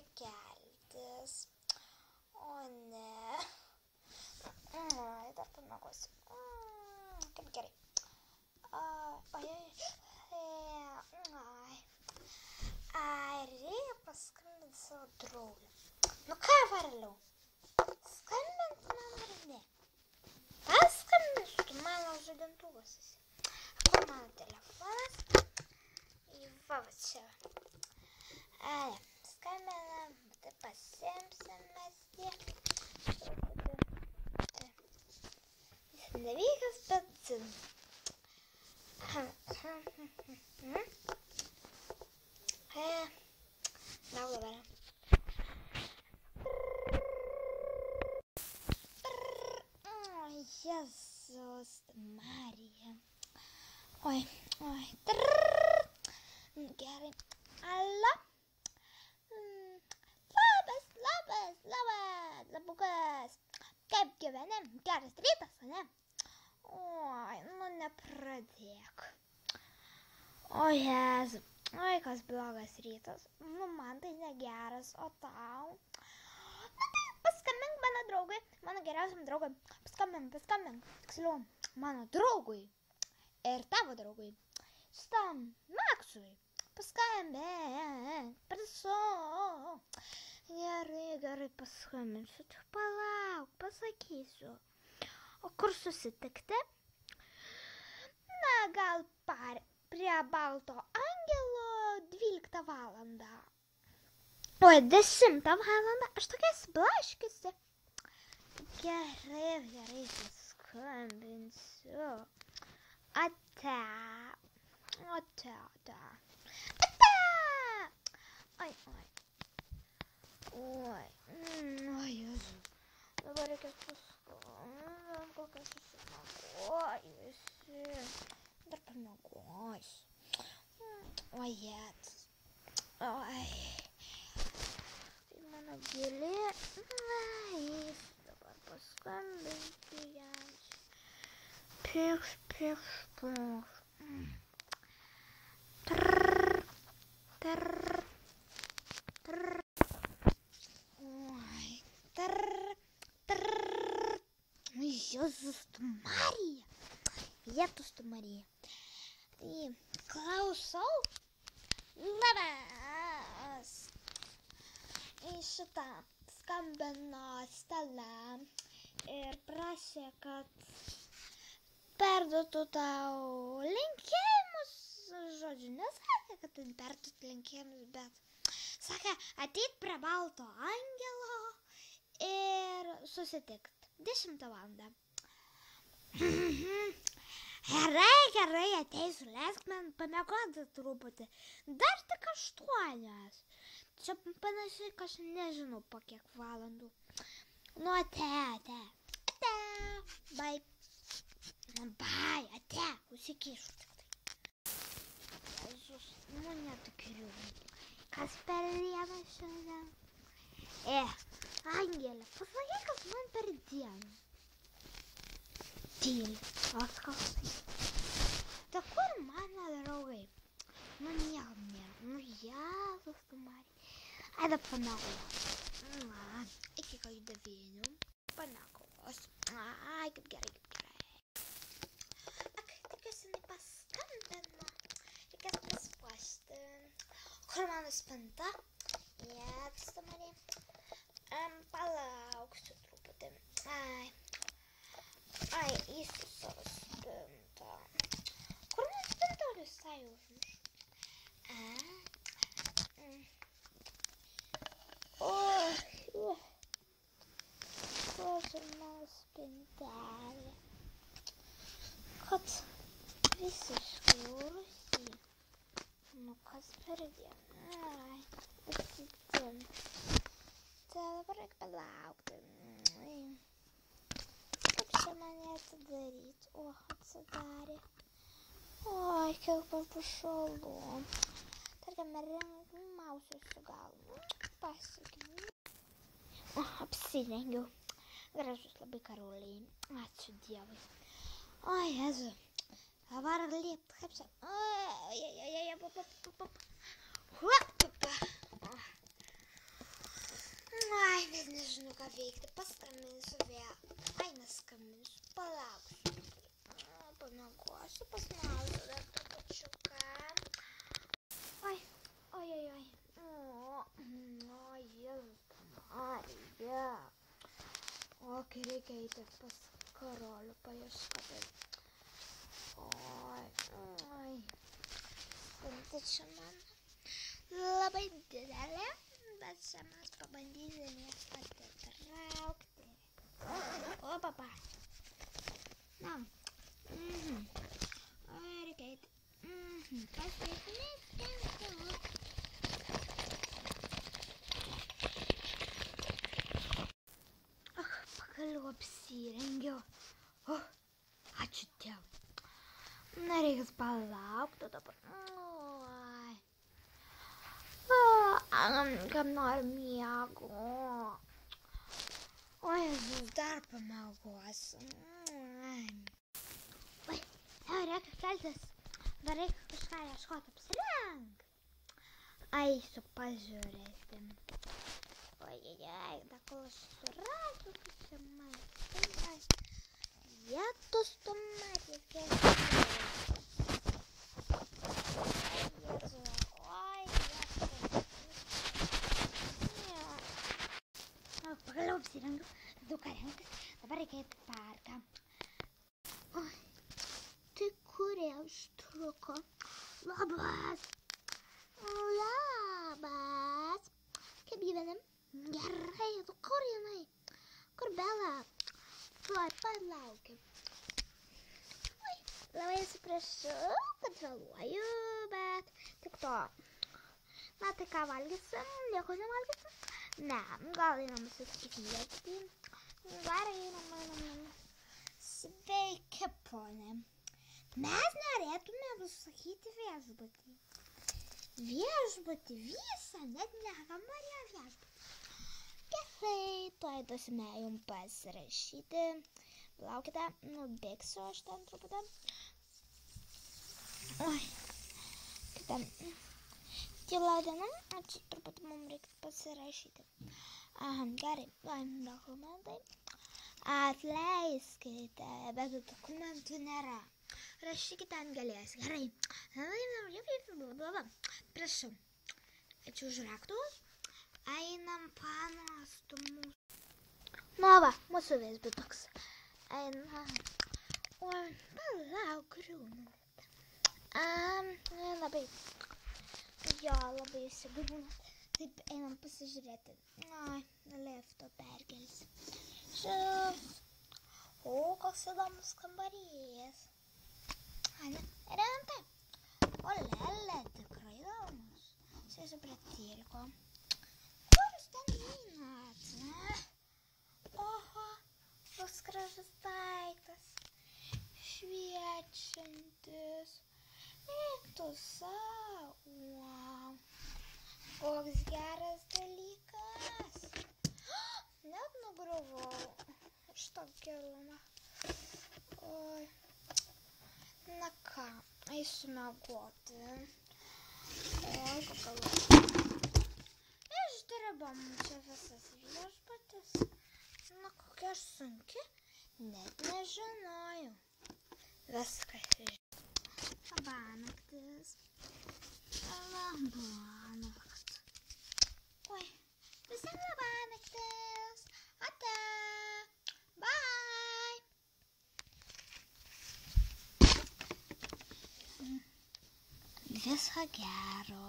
reikia keltis. O ne. Ai, dar pamiegosiu. Kaip gerai. Ai, reikia paskambinti savo draugui. Nu ką varliau? Skambinti man ar ne? Paskambinsiu, tu mano žadintuvas esi. Kur mano telefonas? Va čia. Skambinam, tai pasiimsim mes jį. Jis nevykęs, bet zin. Gal dabar. Jėzus Marija. Oi. Gerai. Ala. Labukas. Kaip gyveni? Geras rytas, ne? Oi, nu nepradėk. O Jėzu. Oi, kas blogas rytas. Nu, man tai negeras, o tau? Na tai, paskambink mano draugui, mano geriausiam draugui. Paskambink. Tiksliau, mano draugui. Ir tavo draugui. Šitam Maksui. Paskambink. Prašau. Gerai, paskambinsiu. Tik palauk, pasakysiu. O kur susitikti? Na, gal prie Balto Angelo 12 valandą. Oi, 10 valandą. Aš tokia blaškiusi. Gerai, paskambinsiu. Ate. Oi. Jėzu. Dabar reikės paskambinti. Kokias susimiegojusi. Dar pamiegosiu. Oi, Jėzus. Oi. Tai mano gėlė. Eis dabar paskambinti jam. Pirš. Jėzus tu Marija. Vietus tu Marija. Tai klausau. Labas. Į šitą skambino Stela ir prašė, kad perduotų tau linkėjimus. Žodžiu, nesakė, kad perduotų linkėjimus, bet sakė, ateit prie Balto Angelo ir susitikt 10 valandą. Gerai, ateisiu, leisk man pamiegoti truputį. Dar tik 8. Čia panašiai, kad aš nežinau po kiek valandų. Nu, ate. Bye, ate, užsikišu tik tai. Jezus, nu netikriu. Kas per dieną šiandien? Angelė, pasakyk, kas man per dieną. Tyli, atkalstai. Tai kur mano draugai? Nu nieko nėra. Nu Jėzus tu Marija. Aida pamiegosiu. Iki kokių 9. Pamiegosiu. Ai, kaip gerai. Tikiuosi, jinai paskambino. Reikės pasipuošti. Kur mano spinta? Jėzus tu Marija. Palauksiu truputį. Ai, įsiu savo spintą. Kur man spinta visai užmuš? Kur mano spintelė? Kad visiškai rūsį. Nu, kas per dieną? Ai, atsitinti. Tai dabar reikia palaukti. Kaip čia mane atidaryti? O, atsidarė. Oi, kiek pašalu. Tarkim, mausiuosi gal. Pasikinau. Apsirengiau. Gražus labai karoliai. Ačiū Dievui. O, Jėzu. Dabar liep, kaip čia. Ai, bet nežinau, ką veikti. Paskambinsiu vėl. Ai, neskambinsiu. Palauksiu. Pamiegosiu, pasmausiu dar trupučiuką. Oi. O, Jėzus Marija. O, kai reikia eiti pas karolių paieškoti. Oi. Spinta čia man labai didelė, bet čia mes pabandysime jas atitraukti. O, papa. Na. Reikia eiti. Kas veikia? Pagaliau apsirengiau. Ačiū Dievui. Na, reikia palaukti dabar. Kam nori miego. O, Jėzus, dar pamiegosiu. Reikia keltis. Dar reikia kažką ieškoti, apsirenk. Eisiu pažiūrėti. Oi, da kol aš surasiu, kaip čia man. Vietos tu matys, kiek pagaliau apsirengiau, daug ką renkas, dabar reikia eiti parką. Oi, tai kur jau užtruko? Labas! Kaip gyvenim? Gerai, tu kur jinai? Kur Bela? Tuoj pat laukiu. Oi, labai atsiprašau, kad vėluoju, bet tik to. Na, tai ką valgysim? Nieko nevalgysim? Ne, gal einam susitikti. Gerai, einam. Sveiki, ponė. Mes norėtume užsakyti viešbutį. Viešbutį visą, net ne kambarį, viešbutį. Gerai, tuoj duosime jums pasirašyti. Laukite, nubėgsiu aš ten truputį. Oi, kitam. Tyla diena, čia truputį mums reikia pasirašyti. Gerai, dokumentai. Atleiskite, bet dokumentų nėra. Rašykite ant galės, gerai. Prašau. Ačiū už raktus. Einam panostų mūsų. Na va, mūsų viešbutis. Einam. Oi, palauk, griūna. Labai. Jo, labai įsigūna. Taip, einam pasižiūrėti. Ai, lifto perkelsi. Šis. O, koks įdomus kambarys. Ana, renta. O, lelė, tikrai įdomus. Sėsiu prie Tyriko. Kur jūs ten einat? Oho, koks gražus daiktas. Šviečiantis. Eik tu sau. Wow. Koks geras dalykas. Net nugriuvau. Šitą gerumą. Oi. Na ką, eisiu miegoti. Oi, pagalvoju. Išdirbam čia visas viešbutis. Na, kokia aš sunki, net nežinojau. Viskas iš. Labanaktis. Labanakt. Oi, visiems labanaktis. Ate. Bye. Viso gero.